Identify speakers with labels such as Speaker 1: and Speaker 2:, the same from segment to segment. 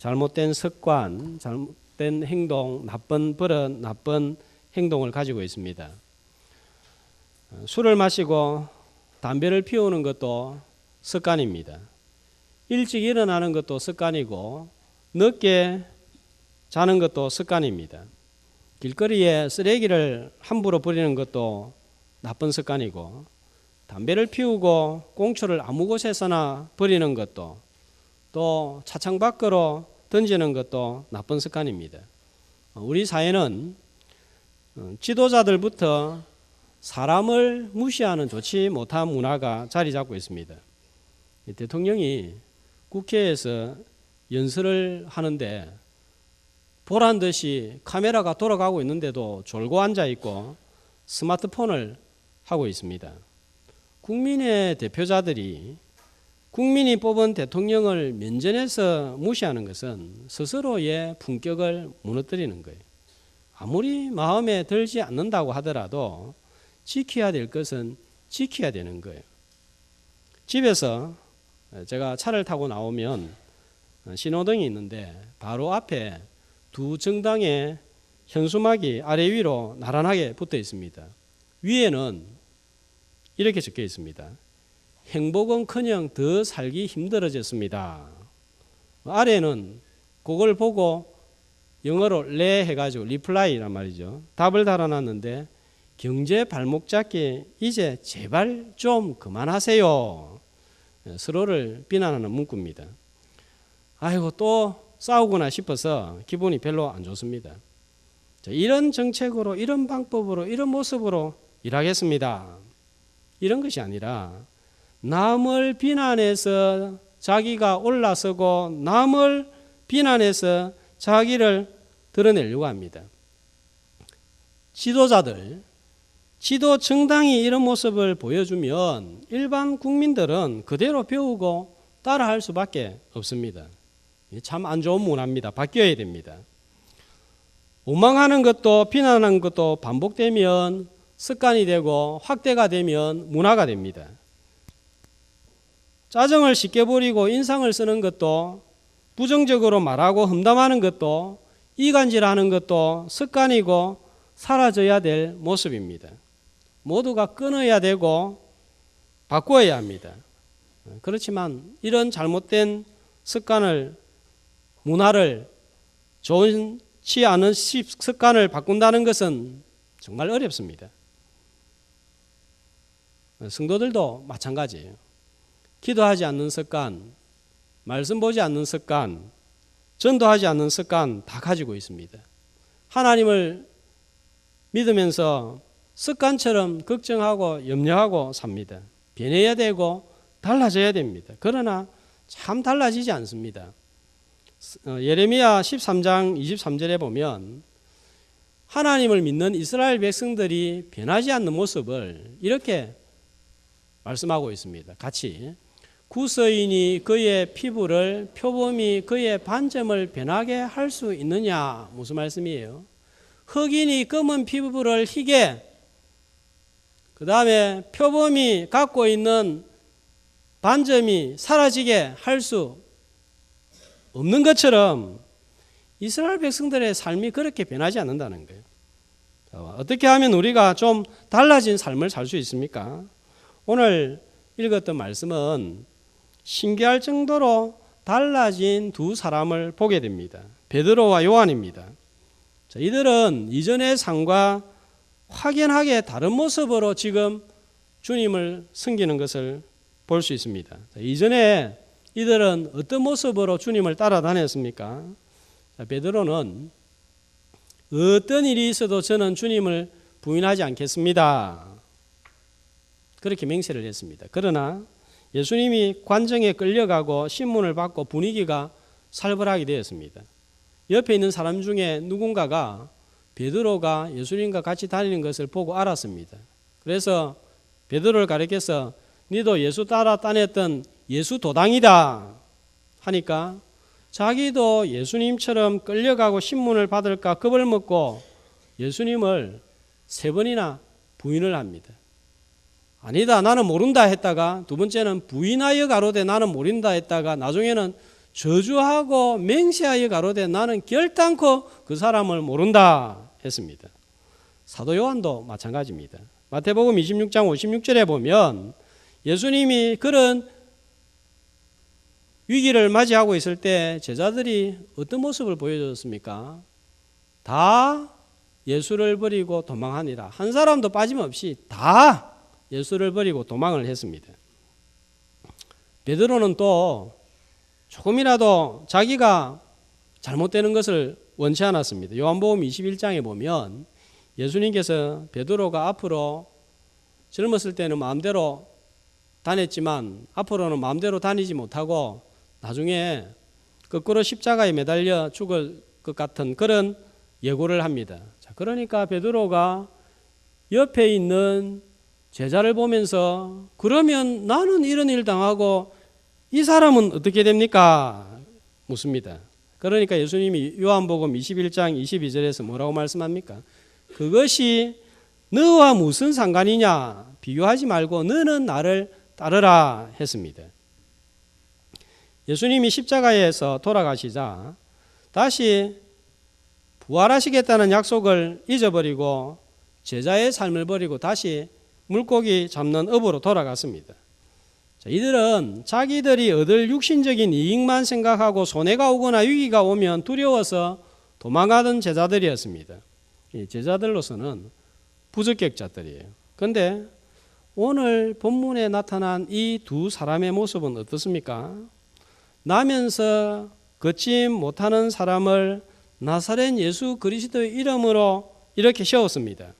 Speaker 1: 잘못된 습관, 잘못된 행동, 나쁜 버릇, 나쁜 행동을 가지고 있습니다. 술을 마시고 담배를 피우는 것도 습관입니다. 일찍 일어나는 것도 습관이고 늦게 자는 것도 습관입니다. 길거리에 쓰레기를 함부로 버리는 것도 나쁜 습관이고 담배를 피우고 꽁초를 아무 곳에서나 버리는 것도 또 차창 밖으로 던지는 것도 나쁜 습관입니다. 우리 사회는 지도자들부터 사람을 무시하는 좋지 못한 문화가 자리 잡고 있습니다. 대통령이 국회에서 연설을 하는데 보란 듯이 카메라가 돌아가고 있는데도 졸고 앉아 있고 스마트폰을 하고 있습니다. 국민의 대표자들이 국민이 뽑은 대통령을 면전에서 무시하는 것은 스스로의 품격을 무너뜨리는 거예요. 아무리 마음에 들지 않는다고 하더라도 지켜야 될 것은 지켜야 되는 거예요. 집에서 제가 차를 타고 나오면 신호등이 있는데 바로 앞에 두 정당의 현수막이 아래 위로 나란하게 붙어 있습니다. 위에는 이렇게 적혀 있습니다. 행복은커녕 더 살기 힘들어졌습니다. 아래는 그걸 보고 영어로 레 해가지고 리플라이란 말이죠. 답을 달아놨는데 경제 발목 잡기 이제 제발 좀 그만하세요. 서로를 비난하는 문구입니다. 아이고 또 싸우구나 싶어서 기분이 별로 안 좋습니다. 이런 정책으로 이런 방법으로 이런 모습으로 일하겠습니다. 이런 것이 아니라 남을 비난해서 자기가 올라서고 남을 비난해서 자기를 드러내려고 합니다. 지도자들, 지도 정당이 이런 모습을 보여주면 일반 국민들은 그대로 배우고 따라할 수밖에 없습니다. 참 안 좋은 문화입니다. 바뀌어야 됩니다. 원망하는 것도 비난하는 것도 반복되면 습관이 되고 확대가 되면 문화가 됩니다. 짜증을 쉽게 부리고 인상을 쓰는 것도 부정적으로 말하고 험담하는 것도 이간질하는 것도 습관이고 사라져야 될 모습입니다. 모두가 끊어야 되고 바꾸어야 합니다. 그렇지만 이런 잘못된 습관을 문화를 좋지 않은 습관을 바꾼다는 것은 정말 어렵습니다. 성도들도 마찬가지예요. 기도하지 않는 습관, 말씀 보지 않는 습관, 전도하지 않는 습관 다 가지고 있습니다. 하나님을 믿으면서 습관처럼 걱정하고 염려하고 삽니다. 변해야 되고 달라져야 됩니다. 그러나 참 달라지지 않습니다. 예레미야 13장 23절에 보면 하나님을 믿는 이스라엘 백성들이 변하지 않는 모습을 이렇게 말씀하고 있습니다. 같이 구서인이 그의 피부를 표범이 그의 반점을 변하게 할 수 있느냐? 무슨 말씀이에요? 흑인이 검은 피부를 희게 그 다음에 표범이 갖고 있는 반점이 사라지게 할 수 없는 것처럼 이스라엘 백성들의 삶이 그렇게 변하지 않는다는 거예요. 어떻게 하면 우리가 좀 달라진 삶을 살 수 있습니까? 오늘 읽었던 말씀은 신기할 정도로 달라진 두 사람을 보게 됩니다. 베드로와 요한입니다. 이들은 이전의 삶과 확연하게 다른 모습으로 지금 주님을 섬기는 것을 볼 수 있습니다. 이전에 이들은 어떤 모습으로 주님을 따라다녔습니까? 베드로는 어떤 일이 있어도 저는 주님을 부인하지 않겠습니다. 그렇게 맹세를 했습니다. 그러나 예수님이 관정에 끌려가고 신문을 받고 분위기가 살벌하게 되었습니다. 옆에 있는 사람 중에 누군가가 베드로가 예수님과 같이 다니는 것을 보고 알았습니다. 그래서 베드로를 가리켜서 너도 예수 따라 다녔던 예수 도당이다 하니까 자기도 예수님처럼 끌려가고 신문을 받을까 겁을 먹고 예수님을 3번이나 부인을 합니다. 아니다 나는 모른다 했다가 두 번째는 부인하여 가로되 나는 모른다 했다가 나중에는 저주하고 맹세하여 가로되 나는 결단코 그 사람을 모른다 했습니다. 사도 요한도 마찬가지입니다. 마태복음 26장 56절에 보면 예수님이 그런 위기를 맞이하고 있을 때 제자들이 어떤 모습을 보여줬습니까? 다 예수를 버리고 도망하니라. 한 사람도 빠짐없이 다 예수를 버리고 도망을 했습니다. 베드로는 또 조금이라도 자기가 잘못되는 것을 원치 않았습니다. 요한복음 21장에 보면 예수님께서 베드로가 앞으로 젊었을 때는 마음대로 다녔지만 앞으로는 마음대로 다니지 못하고 나중에 거꾸로 십자가에 매달려 죽을 것 같은 그런 예고를 합니다. 자, 그러니까 베드로가 옆에 있는 제자를 보면서 그러면 나는 이런 일 당하고 이 사람은 어떻게 됩니까? 묻습니다. 그러니까 예수님이 요한복음 21장 22절에서 뭐라고 말씀합니까? 그것이 너와 무슨 상관이냐? 비교하지 말고 너는 나를 따르라 했습니다. 예수님이 십자가에서 돌아가시자 다시 부활하시겠다는 약속을 잊어버리고 제자의 삶을 버리고 다시 물고기 잡는 업으로 돌아갔습니다. 자, 이들은 자기들이 얻을 육신적인 이익만 생각하고 손해가 오거나 위기가 오면 두려워서 도망가던 제자들이었습니다. 이 제자들로서는 부적격자들이에요. 그런데 오늘 본문에 나타난 이 두 사람의 모습은 어떻습니까? 나면서 걷지 못하는 사람을 나사렛 예수 그리스도의 이름으로 이렇게 세웠습니다.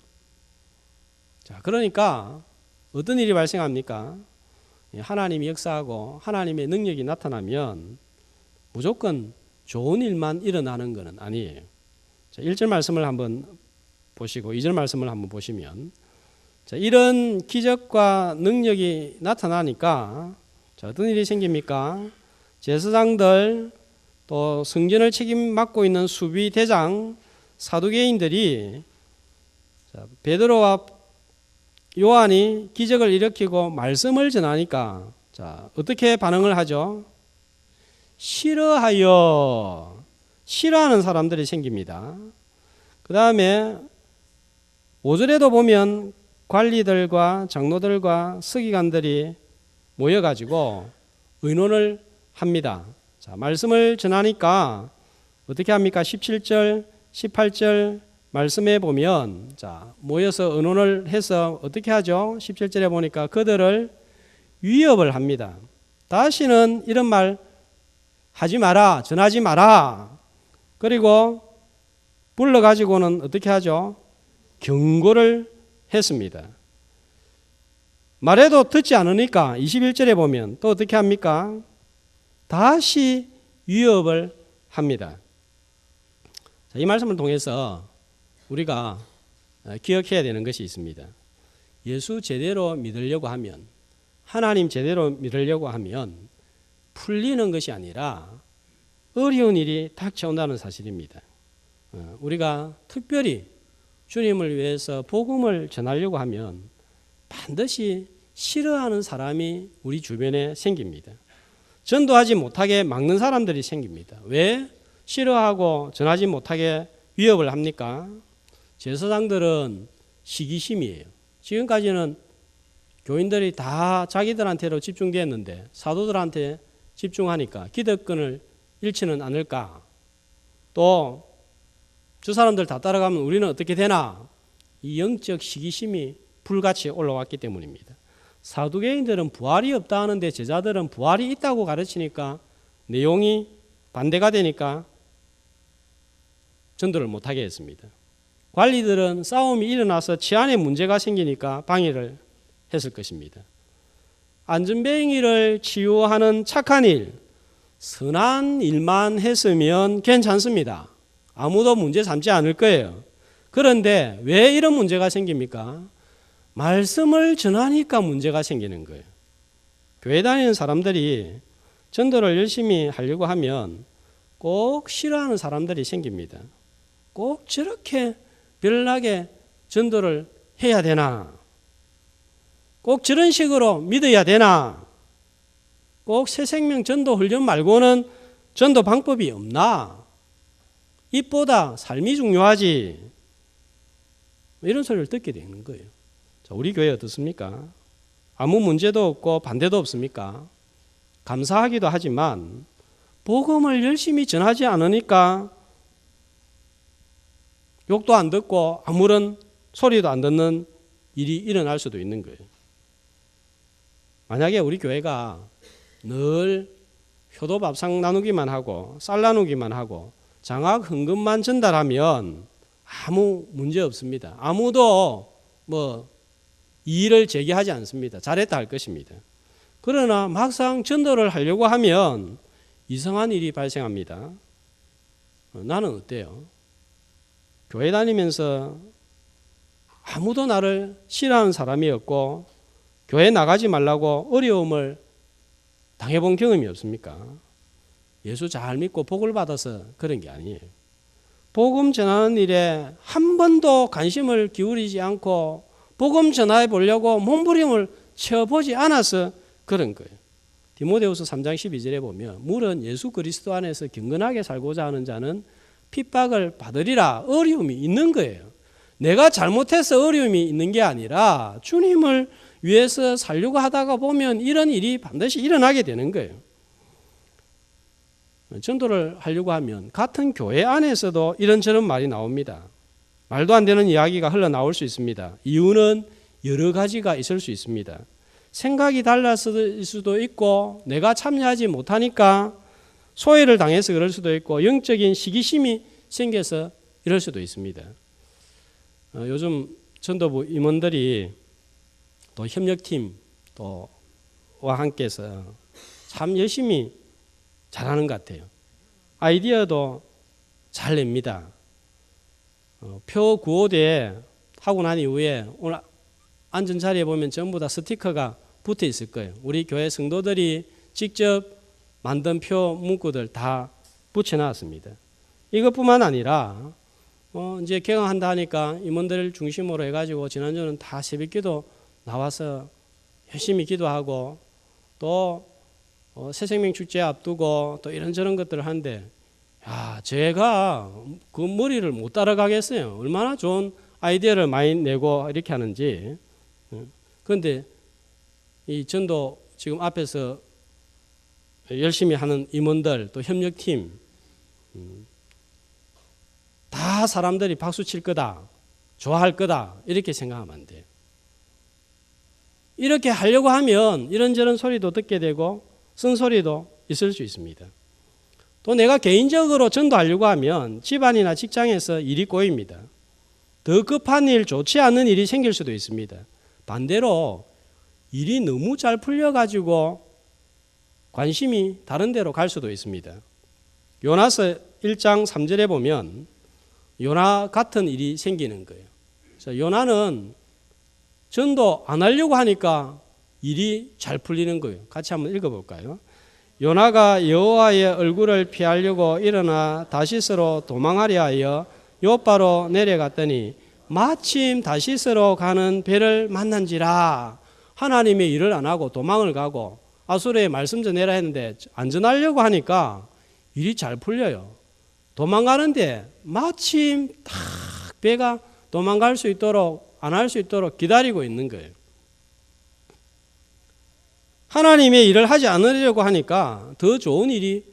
Speaker 1: 자, 그러니까 어떤 일이 발생합니까? 하나님이 역사하고 하나님의 능력이 나타나면 무조건 좋은 일만 일어나는 것은 아니에요. 자, 1절 말씀을 한번 보시고 2절 말씀을 한번 보시면 자, 이런 기적과 능력이 나타나니까 자, 어떤 일이 생깁니까? 제사장들 또 성전을 책임 맡고 있는 수비 대장 사두개인들이 베드로와 요한이 기적을 일으키고 말씀을 전하니까 자, 어떻게 반응을 하죠? 싫어하는 사람들이 생깁니다. 그 다음에 5절에도 보면 관리들과 장로들과 서기관들이 모여가지고 의논을 합니다. 자, 말씀을 전하니까 어떻게 합니까? 17절, 18절 말씀에 보면 자, 모여서 의논을 해서 어떻게 하죠? 17절에 보니까 그들을 위협을 합니다. 다시는 이런 말 하지 마라, 전하지 마라. 그리고 불러가지고는 어떻게 하죠? 경고를 했습니다. 말해도 듣지 않으니까 21절에 보면 또 어떻게 합니까? 다시 위협을 합니다. 자, 이 말씀을 통해서 우리가 기억해야 되는 것이 있습니다. 예수 제대로 믿으려고 하면, 하나님 제대로 믿으려고 하면 풀리는 것이 아니라 어려운 일이 닥쳐온다는 사실입니다. 우리가 특별히 주님을 위해서 복음을 전하려고 하면 반드시 싫어하는 사람이 우리 주변에 생깁니다. 전도하지 못하게 막는 사람들이 생깁니다. 왜 싫어하고 전하지 못하게 위협을 합니까? 제사장들은 시기심이에요. 지금까지는 교인들이 다 자기들한테로 집중되었는데 사도들한테 집중하니까 기득권을 잃지는 않을까? 또 저 사람들 다 따라가면 우리는 어떻게 되나? 이 영적 시기심이 불같이 올라왔기 때문입니다. 사두개인들은 부활이 없다 하는데 제자들은 부활이 있다고 가르치니까 내용이 반대가 되니까 전도를 못하게 했습니다. 관리들은 싸움이 일어나서 치안에 문제가 생기니까 방해를 했을 것입니다. 안전뱅이를 치유하는 착한 일, 선한 일만 했으면 괜찮습니다. 아무도 문제 삼지 않을 거예요. 그런데 왜 이런 문제가 생깁니까? 말씀을 전하니까 문제가 생기는 거예요. 교회 다니는 사람들이 전도를 열심히 하려고 하면 꼭 싫어하는 사람들이 생깁니다. 꼭 저렇게 별나게 전도를 해야 되나? 꼭 저런 식으로 믿어야 되나? 꼭 새생명 전도 훈련 말고는 전도 방법이 없나? 입보다 삶이 중요하지. 이런 소리를 듣게 되는 거예요. 자, 우리 교회 어떻습니까? 아무 문제도 없고 반대도 없습니까? 감사하기도 하지만 복음을 열심히 전하지 않으니까 욕도 안 듣고 아무런 소리도 안 듣는 일이 일어날 수도 있는 거예요. 만약에 우리 교회가 늘 효도밥상 나누기만 하고 쌀 나누기만 하고 장학 헌금만 전달하면 아무 문제 없습니다. 아무도 이의를 제기하지 않습니다. 잘했다 할 것입니다. 그러나 막상 전도를 하려고 하면 이상한 일이 발생합니다. 나는 어때요? 교회 다니면서 아무도 나를 싫어하는 사람이 없고 교회 나가지 말라고 어려움을 당해본 경험이 없습니까? 예수 잘 믿고 복을 받아서 그런 게 아니에요. 복음 전하는 일에 한 번도 관심을 기울이지 않고 복음 전해 보려고 몸부림을 쳐보지 않아서 그런 거예요. 디모데후서 3장 12절에 보면 물은 예수 그리스도 안에서 경건하게 살고자 하는 자는 핍박을 받으리라. 어려움이 있는 거예요. 내가 잘못해서 어려움이 있는 게 아니라 주님을 위해서 살려고 하다가 보면 이런 일이 반드시 일어나게 되는 거예요. 전도를 하려고 하면 같은 교회 안에서도 이런저런 말이 나옵니다. 말도 안 되는 이야기가 흘러나올 수 있습니다. 이유는 여러 가지가 있을 수 있습니다. 생각이 달랐을 수도 있고 내가 참여하지 못하니까 소외를 당해서 그럴 수도 있고 영적인 시기심이 생겨서 이럴 수도 있습니다. 요즘 전도부 임원들이 또 협력팀 또와 함께해서 참 열심히 잘하는 것 같아요. 아이디어도 잘 냅니다. 표 구호대 하고 난 이후에 오늘 앉은 자리에 보면 전부 다 스티커가 붙어 있을 거예요. 우리 교회 성도들이 직접 만든 표 문구들 다 붙여놨습니다. 이것뿐만 아니라 이제 개강한다 하니까 임원들 중심으로 해가지고 지난주는 다 새벽기도 나와서 열심히 기도하고 또 새생명 축제 앞두고 또 이런저런 것들을 하는데 제가 그 머리를 못 따라가겠어요. 얼마나 좋은 아이디어를 많이 내고 이렇게 하는지. 그런데 이 전도 지금 앞에서 열심히 하는 임원들 또 협력팀 다 사람들이 박수 칠 거다, 좋아할 거다 이렇게 생각하면 안 돼요. 이렇게 하려고 하면 이런저런 소리도 듣게 되고 쓴소리도 있을 수 있습니다. 또 내가 개인적으로 전도하려고 하면 집안이나 직장에서 일이 꼬입니다. 더 급한 일, 좋지 않은 일이 생길 수도 있습니다. 반대로 일이 너무 잘 풀려가지고 관심이 다른 데로 갈 수도 있습니다. 요나서 1장 3절에 보면 요나 같은 일이 생기는 거예요. 그래서 요나는 전도 안 하려고 하니까 일이 잘 풀리는 거예요. 같이 한번 읽어볼까요? 요나가 여호와의 얼굴을 피하려고 일어나 다시스로 도망하려 하여 요바로 내려갔더니 마침 다시스로 가는 배를 만난지라. 하나님의 일을 안 하고 도망을 가고 아수르에 말씀 전해라 했는데 안 전하려고 하니까 일이 잘 풀려요. 도망가는데 마침 딱 배가 도망갈 수 있도록 안 할 수 있도록 기다리고 있는 거예요. 하나님의 일을 하지 않으려고 하니까 더 좋은 일이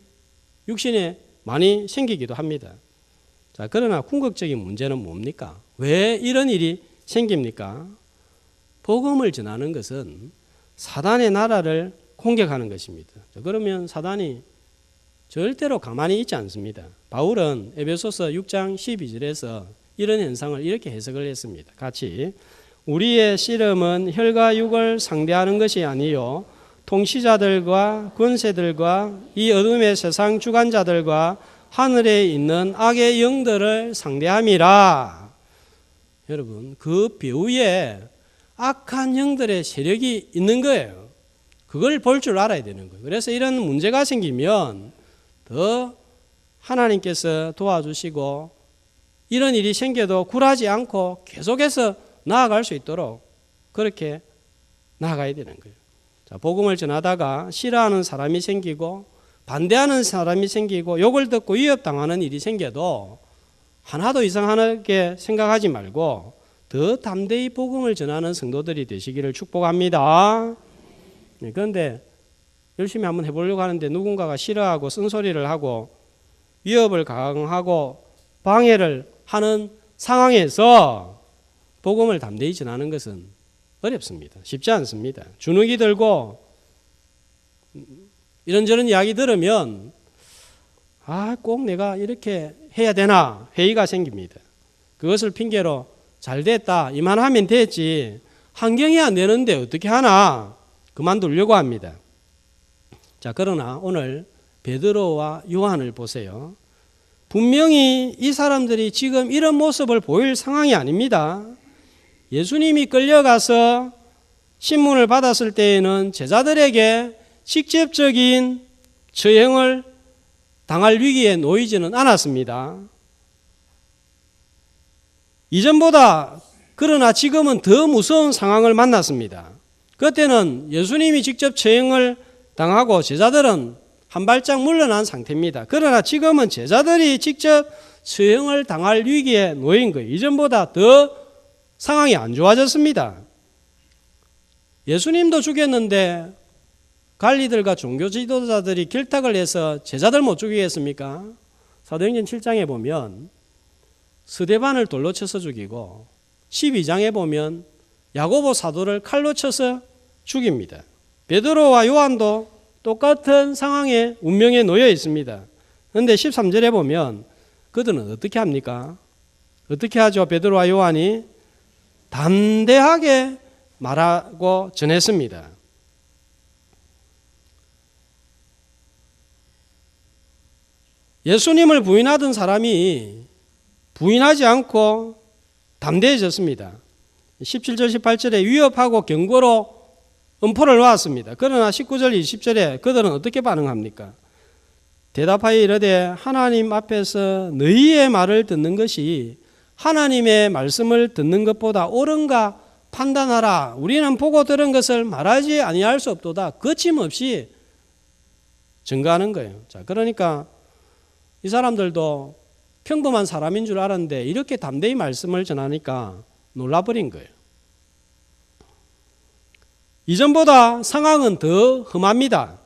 Speaker 1: 육신에 많이 생기기도 합니다. 자, 그러나 궁극적인 문제는 뭡니까? 왜 이런 일이 생깁니까? 복음을 전하는 것은 사단의 나라를 공격하는 것입니다. 그러면 사단이 절대로 가만히 있지 않습니다. 바울은 에베소서 6장 12절에서 이런 현상을 이렇게 해석을 했습니다. 같이 우리의 씨름은 혈과 육을 상대하는 것이 아니요 통치자들과 권세들과 이 어둠의 세상 주관자들과 하늘에 있는 악의 영들을 상대함이라. 여러분, 그 배후에 악한 영들의 세력이 있는 거예요. 그걸 볼 줄 알아야 되는 거예요. 그래서 이런 문제가 생기면 더 하나님께서 도와주시고 이런 일이 생겨도 굴하지 않고 계속해서 나아갈 수 있도록 그렇게 나아가야 되는 거예요. 자, 복음을 전하다가 싫어하는 사람이 생기고 반대하는 사람이 생기고 욕을 듣고 위협당하는 일이 생겨도 하나도 이상하게 생각하지 말고 더 담대히 복음을 전하는 성도들이 되시기를 축복합니다. 그런데 열심히 한번 해보려고 하는데 누군가가 싫어하고 쓴소리를 하고 위협을 강하고 방해를 하는 상황에서 복음을 담대히 전하는 것은 어렵습니다. 쉽지 않습니다. 주눅이 들고 이런저런 이야기 들으면 꼭 내가 이렇게 해야 되나 회의가 생깁니다. 그것을 핑계로 잘 됐다 이만하면 됐지 환경이 안 되는데 어떻게 하나 그만두려고 합니다. 자, 그러나 오늘 베드로와 요한을 보세요. 분명히 이 사람들이 지금 이런 모습을 보일 상황이 아닙니다. 예수님이 끌려가서 신문을 받았을 때에는 제자들에게 직접적인 처형을 당할 위기에 놓이지는 않았습니다. 이전보다 그러나 지금은 더 무서운 상황을 만났습니다. 그때는 예수님이 직접 처형을 당하고 제자들은 한 발짝 물러난 상태입니다. 그러나 지금은 제자들이 직접 처형을 당할 위기에 놓인 거예요. 이전보다 더 상황이 안 좋아졌습니다. 예수님도 죽였는데 관리들과 종교 지도자들이 결탁을 해서 제자들 못 죽이겠습니까? 사도행전 7장에 보면 스데반을 돌로 쳐서 죽이고 12장에 보면 야고보 사도를 칼로 쳐서 죽입니다. 베드로와 요한도 똑같은 상황에 운명에 놓여 있습니다. 그런데 13절에 보면 그들은 어떻게 합니까? 어떻게 하죠? 베드로와 요한이 담대하게 말하고 전했습니다. 예수님을 부인하던 사람이 부인하지 않고 담대해졌습니다. 17절 18절에 위협하고 경고로 음포를 놓았습니다. 그러나 19절 20절에 그들은 어떻게 반응합니까? 대답하여 이르되 하나님 앞에서 너희의 말을 듣는 것이 하나님의 말씀을 듣는 것보다 옳은가 판단하라. 우리는 보고 들은 것을 말하지 아니할 수 없도다. 거침없이 증거하는 거예요. 자, 그러니까 이 사람들도 평범한 사람인 줄 알았는데 이렇게 담대히 말씀을 전하니까 놀라버린 거예요. 이전보다 상황은 더 험합니다.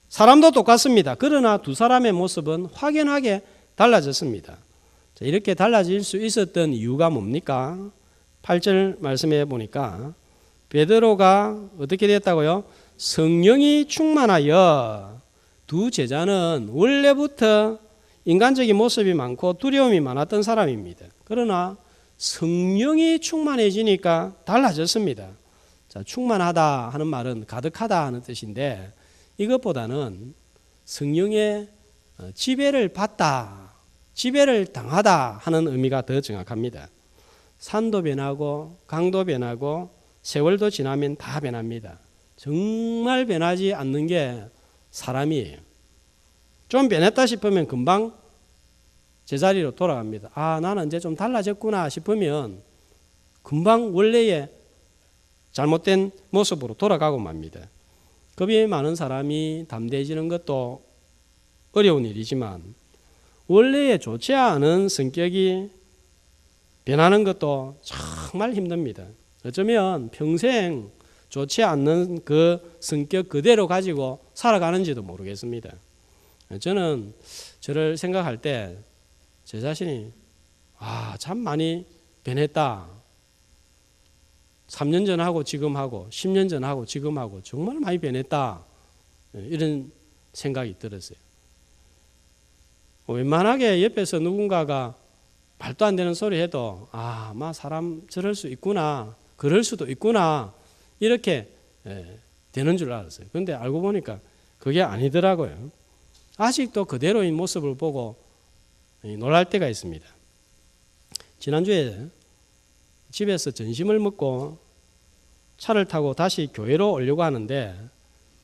Speaker 1: 사람도 똑같습니다. 그러나 두 사람의 모습은 확연하게 달라졌습니다. 자, 이렇게 달라질 수 있었던 이유가 뭡니까? 8절 말씀해 보니까 베드로가 어떻게 됐다고요? 성령이 충만하여 두 제자는 원래부터 인간적인 모습이 많고 두려움이 많았던 사람입니다. 그러나 성령이 충만해지니까 달라졌습니다. 자, 충만하다 하는 말은 가득하다 하는 뜻인데 이것보다는 성령의 지배를 받다, 지배를 당하다 하는 의미가 더 정확합니다. 산도 변하고 강도 변하고 세월도 지나면 다 변합니다. 정말 변하지 않는 게 사람이에요. 좀 변했다 싶으면 금방 제자리로 돌아갑니다. 나는 이제 좀 달라졌구나 싶으면 금방 원래의 잘못된 모습으로 돌아가고 맙니다. 겁이 많은 사람이 담대해지는 것도 어려운 일이지만 원래의 좋지 않은 성격이 변하는 것도 정말 힘듭니다. 어쩌면 평생 좋지 않는 그 성격 그대로 가지고 살아가는지도 모르겠습니다. 저는 저를 생각할 때 제 자신이 참 많이 변했다. 3년 전하고 지금하고 10년 전하고 지금하고 정말 많이 변했다. 이런 생각이 들었어요. 웬만하게 옆에서 누군가가 말도 안 되는 소리 해도 사람 저럴 수 있구나. 그럴 수도 있구나. 이렇게 되는 줄 알았어요. 그런데 알고 보니까 그게 아니더라고요. 아직도 그대로인 모습을 보고 놀랄 때가 있습니다. 지난주에 집에서 점심을 먹고 차를 타고 다시 교회로 오려고 하는데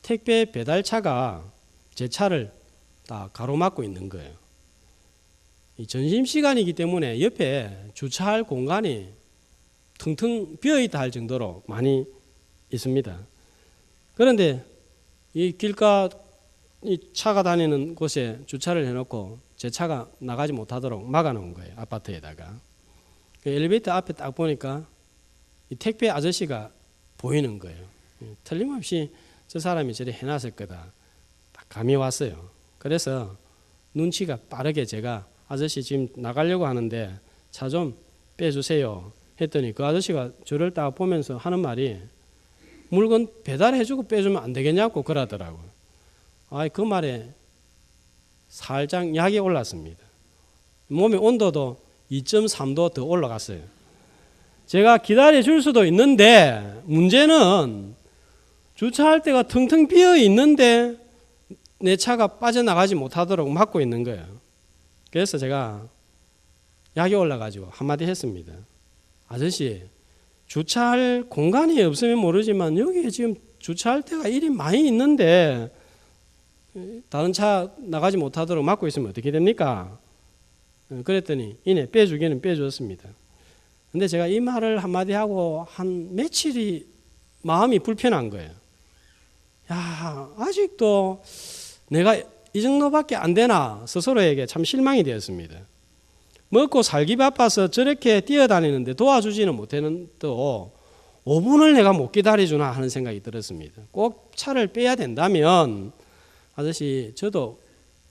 Speaker 1: 택배 배달차가 제 차를 다 가로막고 있는 거예요. 이 점심시간이기 때문에 옆에 주차할 공간이 텅텅 비어있다 할 정도로 많이 있습니다. 그런데 이 길가 이 차가 다니는 곳에 주차를 해놓고 제 차가 나가지 못하도록 막아놓은 거예요. 아파트에다가. 그 엘리베이터 앞에 딱 보니까 이 택배 아저씨가 보이는 거예요. 틀림없이 저 사람이 저리 해놨을 거다. 딱 감이 왔어요. 그래서 눈치가 빠르게 제가 아저씨 지금 나가려고 하는데 차 좀 빼주세요 했더니 그 아저씨가 저를 딱 보면서 하는 말이 물건 배달해주고 빼주면 안 되겠냐고 그러더라고요. 그 말에 살짝 약이 올랐습니다. 몸의 온도도 2.3도 더 올라갔어요. 제가 기다려줄 수도 있는데 문제는 주차할 때가 텅텅 비어 있는데 내 차가 빠져나가지 못하도록 막고 있는 거예요. 그래서 제가 약이 올라가지고 한마디 했습니다. 아저씨, 주차할 공간이 없으면 모르지만 여기 지금 주차할 때가 이리 많이 있는데 다른 차 나가지 못하도록 막고 있으면 어떻게 됩니까? 그랬더니 이내 빼주기는 빼주었습니다. 근데 제가 이 말을 한마디 하고 한 며칠이 마음이 불편한 거예요. 야, 아직도 내가 이 정도밖에 안 되나 스스로에게 참 실망이 되었습니다. 먹고 살기 바빠서 저렇게 뛰어다니는데 도와주지는 못하는 또 5분을 내가 못 기다려주나 하는 생각이 들었습니다. 꼭 차를 빼야 된다면 아저씨 저도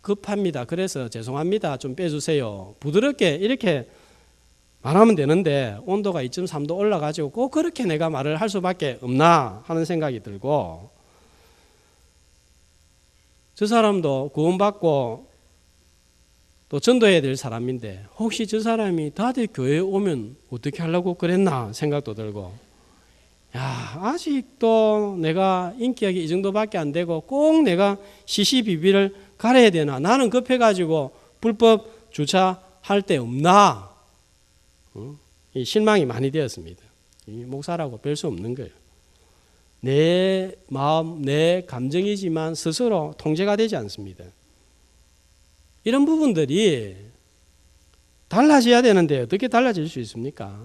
Speaker 1: 급합니다. 그래서 죄송합니다. 좀 빼주세요. 부드럽게 이렇게 말하면 되는데 온도가 2.3도 올라가지고 꼭 그렇게 내가 말을 할 수밖에 없나 하는 생각이 들고 저 사람도 구원받고 또 전도해야 될 사람인데 혹시 저 사람이 다들 교회에 오면 어떻게 하려고 그랬나 생각도 들고 야, 아직도 내가 인격이 이 정도밖에 안 되고 꼭 내가 시시비비를 가려야 되나 나는 급해가지고 불법 주차할 데 없나 이 실망이 많이 되었습니다. 이 목사라고 별 수 없는 거예요. 내 마음, 내 감정이지만 스스로 통제가 되지 않습니다. 이런 부분들이 달라져야 되는데 어떻게 달라질 수 있습니까?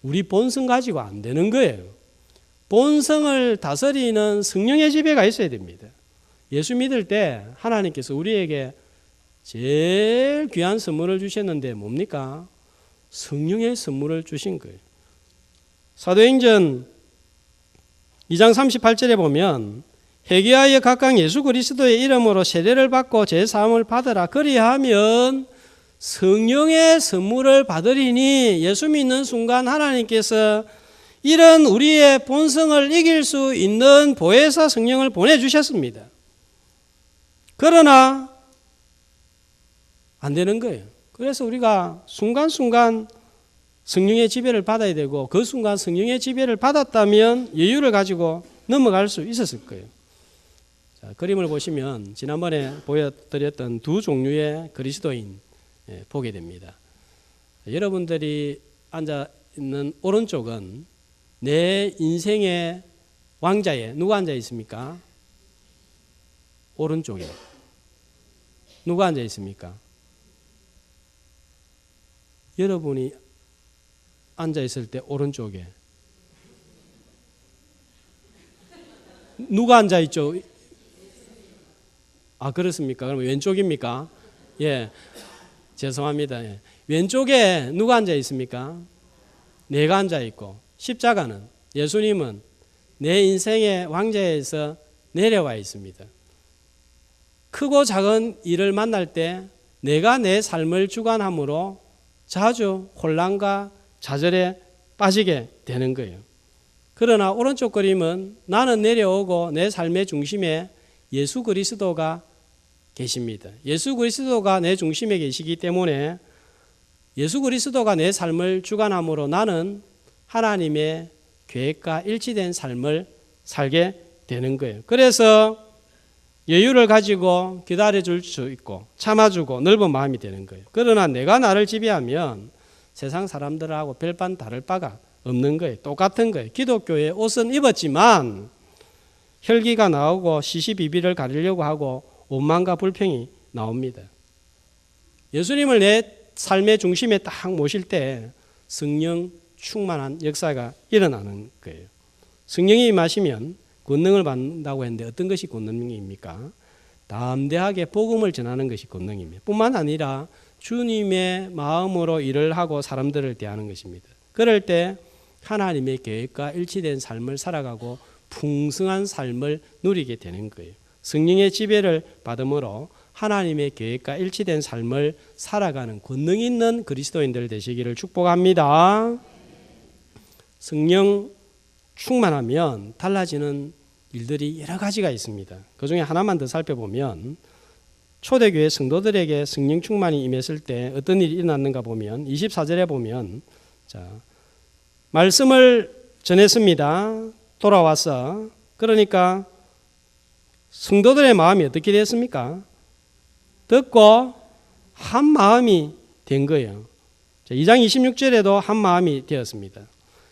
Speaker 1: 우리 본성 가지고 안 되는 거예요. 본성을 다스리는 성령의 지배가 있어야 됩니다. 예수 믿을 때 하나님께서 우리에게 제일 귀한 선물을 주셨는데 뭡니까? 성령의 선물을 주신 거예요. 사도행전 2장 38절에 보면 회개하여 각각 예수 그리스도의 이름으로 세례를 받고 제사함을 받으라. 그리하면 성령의 선물을 받으리니 예수 믿는 순간 하나님께서 이런 우리의 본성을 이길 수 있는 보혜사 성령을 보내주셨습니다. 그러나 안 되는 거예요. 그래서 우리가 순간순간 성령의 지배를 받아야 되고 그 순간 성령의 지배를 받았다면 여유를 가지고 넘어갈 수 있었을 거예요. 자, 그림을 보시면 지난번에 보여드렸던 두 종류의 그리스도인 보게 됩니다. 여러분들이 앉아있는 오른쪽은 내 인생의 왕자에 누가 앉아 있습니까? 오른쪽에 누가 앉아 있습니까? 여러분이 앉아 있을 때 오른쪽에 누가 앉아 있죠? 아, 그렇습니까? 그러면 왼쪽입니까? 예, 죄송합니다. 예. 왼쪽에 누가 앉아 있습니까? 내가 앉아 있고 십자가는 예수님은 내 인생의 왕좌에서 내려와 있습니다. 크고 작은 일을 만날 때 내가 내 삶을 주관함으로 자주 혼란과 좌절에 빠지게 되는 거예요. 그러나 오른쪽 그림은 나는 내려오고 내 삶의 중심에 예수 그리스도가 계십니다. 예수 그리스도가 내 중심에 계시기 때문에 예수 그리스도가 내 삶을 주관함으로 나는 하나님의 계획과 일치된 삶을 살게 되는 거예요. 그래서 여유를 가지고 기다려줄 수 있고 참아주고 넓은 마음이 되는 거예요. 그러나 내가 나를 지배하면 세상 사람들하고 별반 다를 바가 없는 거예요. 똑같은 거예요. 기독교의 옷은 입었지만 혈기가 나오고 시시비비를 가리려고 하고 원망과 불평이 나옵니다. 예수님을 내 삶의 중심에 딱 모실 때 성령 충만한 역사가 일어나는 거예요. 성령이 임하시면 권능을 받는다고 했는데 어떤 것이 권능입니까? 담대하게 복음을 전하는 것이 권능입니다. 뿐만 아니라 주님의 마음으로 일을 하고 사람들을 대하는 것입니다. 그럴 때 하나님의 계획과 일치된 삶을 살아가고 풍성한 삶을 누리게 되는 거예요. 성령의 지배를 받음으로 하나님의 계획과 일치된 삶을 살아가는 권능 있는 그리스도인들 되시기를 축복합니다. 성령 충만하면 달라지는 일들이 여러 가지가 있습니다. 그 중에 하나만 더 살펴보면 초대교회 성도들에게 성령 충만이 임했을 때 어떤 일이 일어났는가 보면 24절에 보면 말씀을 전했습니다. 돌아와서 그러니까 성도들의 마음이 어떻게 됐습니까? 듣고 한 마음이 된 거예요. 2장 26절에도 한 마음이 되었습니다.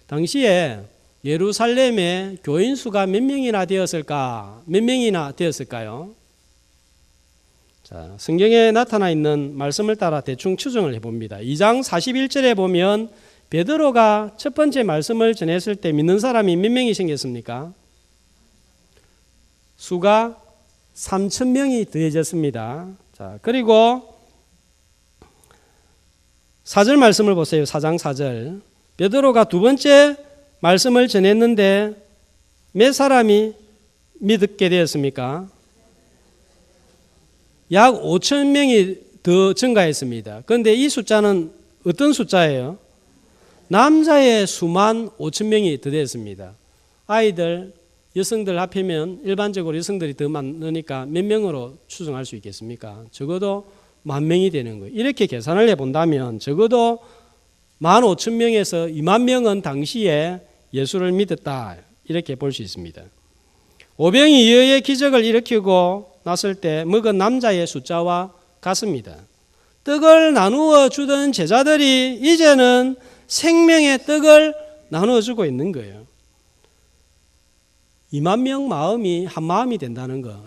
Speaker 1: 당시에 예루살렘의 교인 수가 몇 명이나 되었을까? 몇 명이나 되었을까요? 자, 성경에 나타나 있는 말씀을 따라 대충 추정을 해봅니다. 2장 41절에 보면 베드로가 첫 번째 말씀을 전했을 때 믿는 사람이 몇 명이 생겼습니까? 수가 3,000명이 더해졌습니다. 자, 그리고 4절 말씀을 보세요. 4장 4절. 베드로가 두 번째 말씀을 전했는데 몇 사람이 믿게 되었습니까? 약 5,000명이 더 증가했습니다. 그런데 이 숫자는 어떤 숫자예요? 남자의 수만 5,000명이 더 됐습니다. 아이들, 여성들 합하면 일반적으로 여성들이 더 많으니까 몇 명으로 추정할 수 있겠습니까? 적어도 10,000명이 되는 거예요. 이렇게 계산을 해본다면 적어도 15,000명에서 20,000명은 당시에 예수를 믿었다. 이렇게 볼 수 있습니다. 오병이 이어의 기적을 일으키고 났을 때 먹은 남자의 숫자와 같습니다. 떡을 나누어 주던 제자들이 이제는 생명의 떡을 나누어 주고 있는 거예요. 20,000명 마음이 한 마음이 된다는 거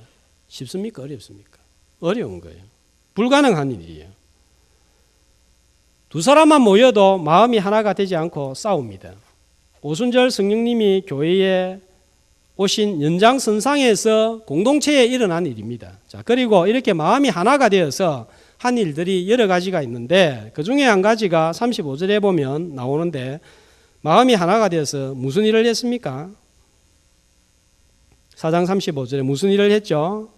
Speaker 1: 쉽습니까? 어렵습니까? 어려운 거예요. 불가능한 일이에요. 두 사람만 모여도 마음이 하나가 되지 않고 싸웁니다. 오순절 성령님이 교회에 오신 연장선상에서 공동체에 일어난 일입니다. 자, 그리고 이렇게 마음이 하나가 되어서 한 일들이 여러 가지가 있는데 그 중에 한 가지가 35절에 보면 나오는데 마음이 하나가 되어서 무슨 일을 했습니까? 4장 35절에 무슨 일을 했죠?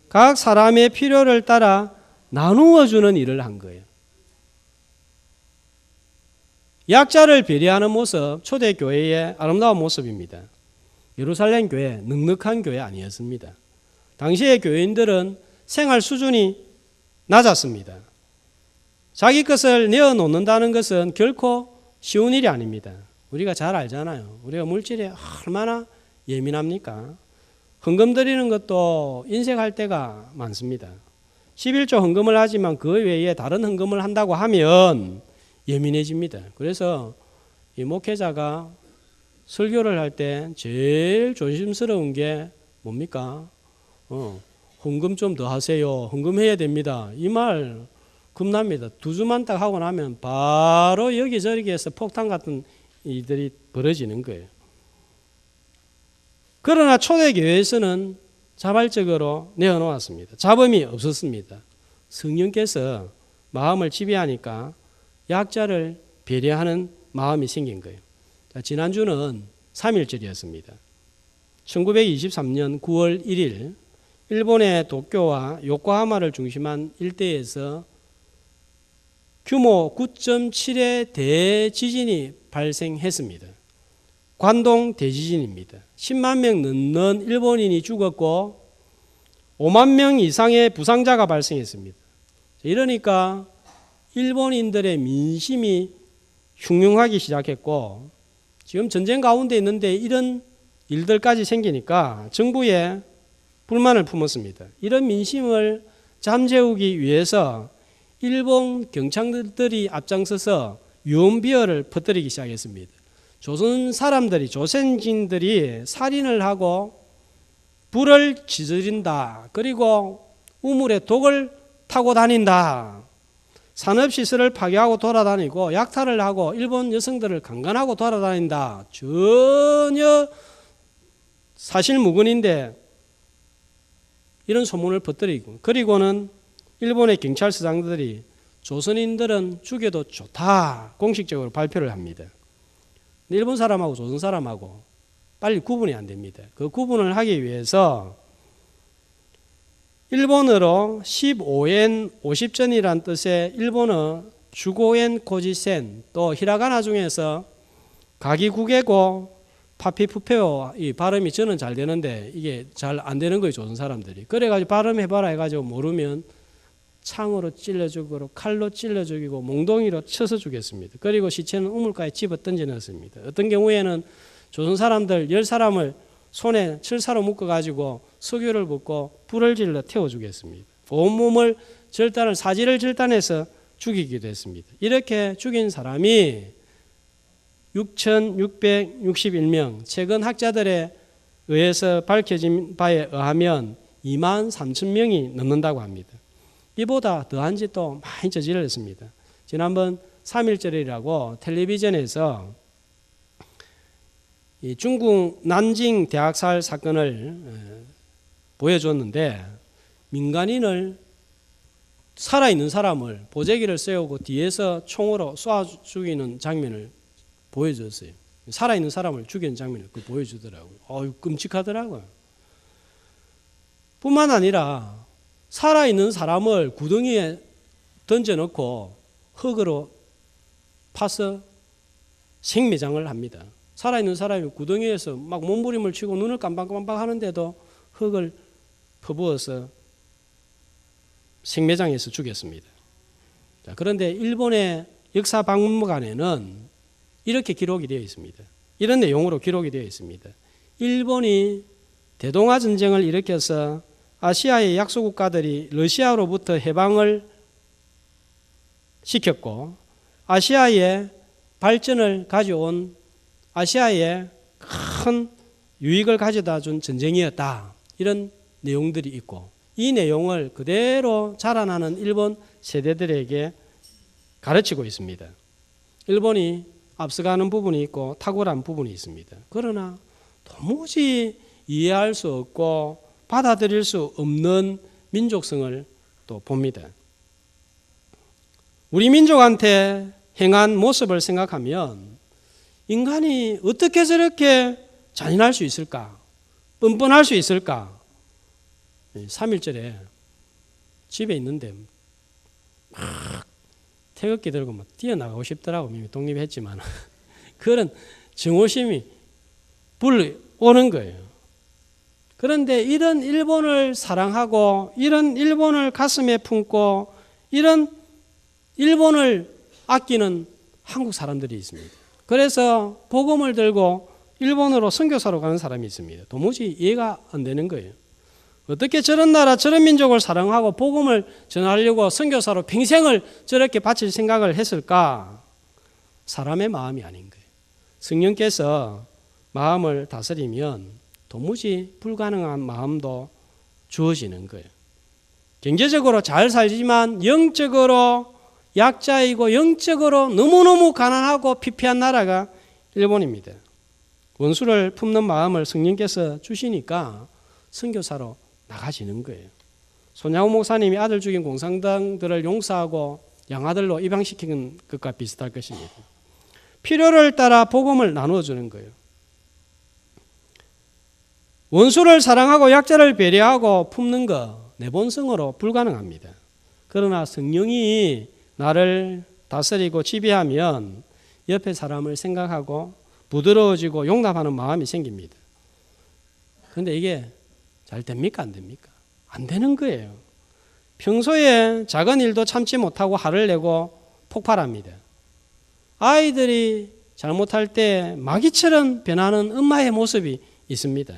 Speaker 1: 각 사람의 필요를 따라 나누어 주는 일을 한 거예요. 약자를 배려하는 모습, 초대교회의 아름다운 모습입니다. 예루살렘 교회, 넉넉한 교회 아니었습니다. 당시의 교인들은 생활 수준이 낮았습니다. 자기 것을 내어놓는다는 것은 결코 쉬운 일이 아닙니다. 우리가 잘 알잖아요. 우리가 물질에 얼마나 예민합니까? 헌금 드리는 것도 인색할 때가 많습니다. 11조 헌금을 하지만 그 외에 다른 헌금을 한다고 하면 예민해집니다. 그래서 이 목회자가 설교를 할 때 제일 조심스러운 게 뭡니까? 헌금 좀 더 하세요. 헌금해야 됩니다. 이 말 겁납니다. 두 주만 딱 하고 나면 바로 여기저기에서 폭탄 같은 일들이 벌어지는 거예요. 그러나 초대교회에서는 자발적으로 내어놓았습니다. 잡음이 없었습니다. 성령께서 마음을 지배하니까 약자를 배려하는 마음이 생긴 거예요. 자, 지난주는 3.1절이었습니다. 1923년 9월 1일 일본의 도쿄와 요코하마를 중심한 일대에서 규모 9.7의 대지진이 발생했습니다. 관동 대지진입니다. 10만 명 넘는 일본인이 죽었고 5만 명 이상의 부상자가 발생했습니다. 이러니까 일본인들의 민심이 흉흉하기 시작했고 지금 전쟁 가운데 있는데 이런 일들까지 생기니까 정부에 불만을 품었습니다. 이런 민심을 잠재우기 위해서 일본 경찰들이 앞장서서 유언비어를 퍼뜨리기 시작했습니다. 조선 사람들이, 조선인들이 살인을 하고 불을 지저린다. 그리고 우물에 독을 타고 다닌다. 산업시설을 파괴하고 돌아다니고 약탈을 하고 일본 여성들을 강간하고 돌아다닌다. 전혀 사실무근인데 이런 소문을 퍼뜨리고, 그리고는 일본의 경찰서장들이 조선인들은 죽여도 좋다 공식적으로 발표를 합니다. 일본 사람하고 조선 사람하고 빨리 구분이 안 됩니다. 그 구분을 하기 위해서 일본어로 15엔 50전이란 뜻의 일본어 주고엔 코지센, 또 히라가나 중에서 가기구개고 파피푸페오, 이 발음이 저는 잘 되는데 이게 잘 안 되는 거예요, 조선 사람들이. 그래가지고 발음해봐라 해가지고 모르면 창으로 찔러 죽이고 칼로 찔러 죽이고 몽둥이로 쳐서 죽였습니다. 그리고 시체는 우물가에 집어 던져 넣었습니다. 어떤 경우에는 조선 사람들 10사람을 손에 철사로 묶어가지고 석유를 붓고 불을 질러 태워 죽였습니다. 온몸을 사지를 절단해서 죽이기도 했습니다. 이렇게 죽인 사람이 6,661명, 최근 학자들에 의해서 밝혀진 바에 의하면 23,000명이 넘는다고 합니다. 이보다 더한 짓도 많이 저질렀습니다. 지난번 3.1절이라고 텔레비전에서 이 중국 난징 대학살 사건을 보여줬는데, 민간인을 살아있는 사람을 보재기를 세우고 뒤에서 총으로 쏴 죽이는 장면을 보여줬어요. 살아있는 사람을 죽이는 장면을 보여주더라고요. 끔찍하더라고요. 뿐만 아니라 살아있는 사람을 구덩이에 던져놓고 흙으로 파서 생매장을 합니다. 살아있는 사람이 구덩이에서 막 몸부림을 치고 눈을 깜빡깜빡 하는데도 흙을 퍼부어서 생매장에서 죽였습니다. 자, 그런데 일본의 역사박물관에는 이렇게 기록이 되어 있습니다. 이런 내용으로 기록이 되어 있습니다. 일본이 대동아 전쟁을 일으켜서 아시아의 약소국가들이 러시아로부터 해방을 시켰고, 아시아의 발전을 가져온, 아시아에 큰 유익을 가져다 준 전쟁이었다. 이런 내용들이 있고, 이 내용을 그대로 자라나는 일본 세대들에게 가르치고 있습니다. 일본이 앞서가는 부분이 있고 탁월한 부분이 있습니다. 그러나 도무지 이해할 수 없고 받아들일 수 없는 민족성을 또 봅니다. 우리 민족한테 행한 모습을 생각하면 인간이 어떻게 저렇게 잔인할 수 있을까? 뻔뻔할 수 있을까? 3.1절에 집에 있는데 막 태극기 들고 막 뛰어나가고 싶더라고. 이미 독립했지만 그런 증오심이 불러오는 거예요. 그런데 이런 일본을 사랑하고 이런 일본을 가슴에 품고 이런 일본을 아끼는 한국 사람들이 있습니다. 그래서 복음을 들고 일본으로 선교사로 가는 사람이 있습니다. 도무지 이해가 안 되는 거예요. 어떻게 저런 나라 저런 민족을 사랑하고 복음을 전하려고 선교사로 평생을 저렇게 바칠 생각을 했을까? 사람의 마음이 아닌 거예요. 성령께서 마음을 다스리면 도무지 불가능한 마음도 주어지는 거예요. 경제적으로 잘 살지만 영적으로 약자이고 영적으로 너무너무 가난하고 피폐한 나라가 일본입니다. 원수를 품는 마음을 성령께서 주시니까 선교사로 나가지는 거예요. 손양호 목사님이 아들 죽인 공산당들을 용서하고 양아들로 입양시킨 것과 비슷할 것입니다. 필요를 따라 복음을 나누어주는 거예요. 원수를 사랑하고 약자를 배려하고 품는 것, 내 본성으로 불가능합니다. 그러나 성령이 나를 다스리고 지배하면 옆에 사람을 생각하고 부드러워지고 용납하는 마음이 생깁니다. 그런데 이게 잘 됩니까? 안 됩니까? 안 되는 거예요. 평소에 작은 일도 참지 못하고 화를 내고 폭발합니다. 아이들이 잘못할 때 마귀처럼 변하는 엄마의 모습이 있습니다.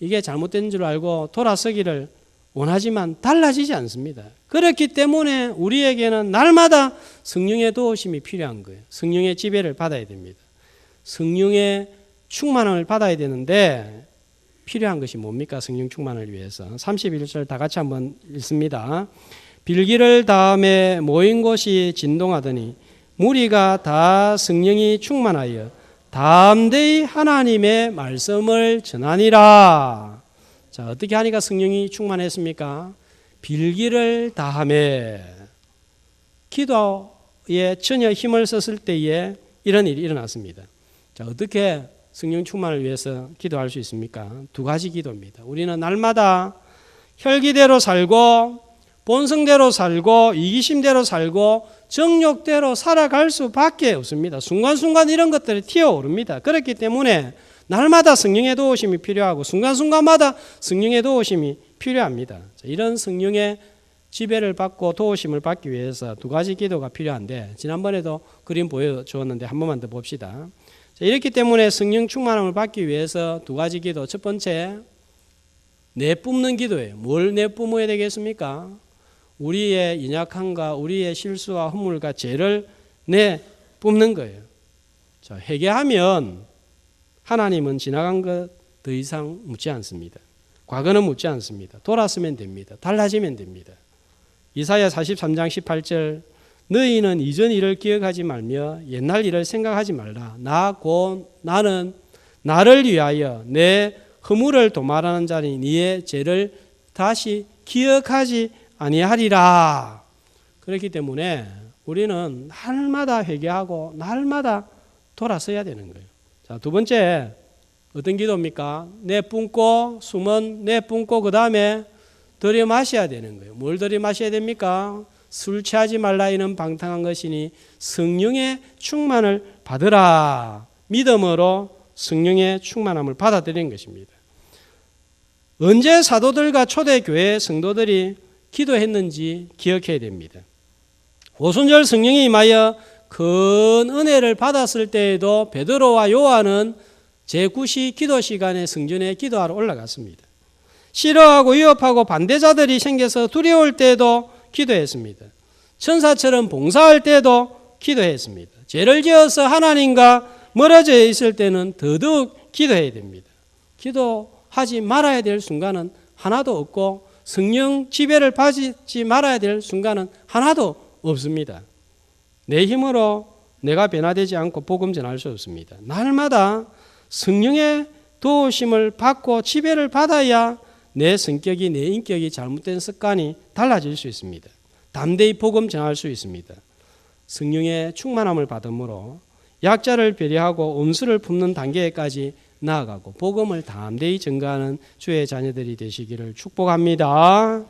Speaker 1: 이게 잘못된 줄 알고 돌아서기를 원하지만 달라지지 않습니다. 그렇기 때문에 우리에게는 날마다 성령의 도우심이 필요한 거예요. 성령의 지배를 받아야 됩니다. 성령의 충만함을 받아야 되는데 필요한 것이 뭡니까? 성령 충만을 위해서. 31절 다 같이 한번 읽습니다. 빌기를 다음에 모인 곳이 진동하더니 무리가 다 성령이 충만하여 담대히 하나님의 말씀을 전하니라. 자, 어떻게 하니까 성령이 충만했습니까? 빌기를 다하매. 기도에 전혀 힘을 썼을 때에 이런 일이 일어났습니다. 자, 어떻게 성령 충만을 위해서 기도할 수 있습니까? 두 가지 기도입니다. 우리는 날마다 혈기대로 살고 본성대로 살고 이기심대로 살고 정욕대로 살아갈 수밖에 없습니다. 순간순간 이런 것들이 튀어오릅니다. 그렇기 때문에 날마다 성령의 도우심이 필요하고 순간순간마다 성령의 도우심이 필요합니다. 이런 성령의 지배를 받고 도우심을 받기 위해서 두 가지 기도가 필요한데 지난번에도 그림 보여주었는데 한 번만 더 봅시다. 이렇기 때문에 성령 충만함을 받기 위해서 두 가지 기도. 첫 번째, 내뿜는 기도예요. 뭘 내뿜어야 되겠습니까? 우리의 연약함과 우리의 실수와 허물과 죄를 내뿜는 거예요. 자, 회개하면 하나님은 지나간 것 더 이상 묻지 않습니다. 과거는 묻지 않습니다. 돌았으면 됩니다. 달라지면 됩니다. 이사야 43장 18절 너희는 이전 일을 기억하지 말며 옛날 일을 생각하지 말라. 나는 나를 위하여 내 허물을 도말하는 자니 네의 죄를 다시 기억하지 아니하리라. 그렇기 때문에 우리는 날마다 회개하고 날마다 돌아서야 되는 거예요. 자, 두 번째 어떤 기도입니까? 내뿜고 숨은 내뿜고 그 다음에 들여 마셔야 되는 거예요. 뭘 들여 마셔야 됩니까? 술 취하지 말라 이는 방탕한 것이니 성령의 충만을 받으라. 믿음으로 성령의 충만함을 받아들이는 것입니다. 언제 사도들과 초대교회 성도들이 기도했는지 기억해야 됩니다. 오순절 성령이 임하여 큰 은혜를 받았을 때에도 베드로와 요한은 제9시 기도 시간에 성전에 기도하러 올라갔습니다. 싫어하고 위협하고 반대자들이 생겨서 두려울 때도 기도했습니다. 천사처럼 봉사할 때도 기도했습니다. 죄를 지어서 하나님과 멀어져 있을 때는 더더욱 기도해야 됩니다. 기도하지 말아야 될 순간은 하나도 없고 성령 지배를 받지 말아야 될 순간은 하나도 없습니다. 내 힘으로 내가 변화되지 않고 복음 전할 수 없습니다. 날마다 성령의 도우심을 받고 지배를 받아야 내 성격이 내 인격이 잘못된 습관이 달라질 수 있습니다. 담대히 복음 전할 수 있습니다. 성령의 충만함을 받음으로 약자를 배려하고 음수를 품는 단계까지 나아가고 복음을 담대히 전가하는 주의 자녀들이 되시기를 축복합니다.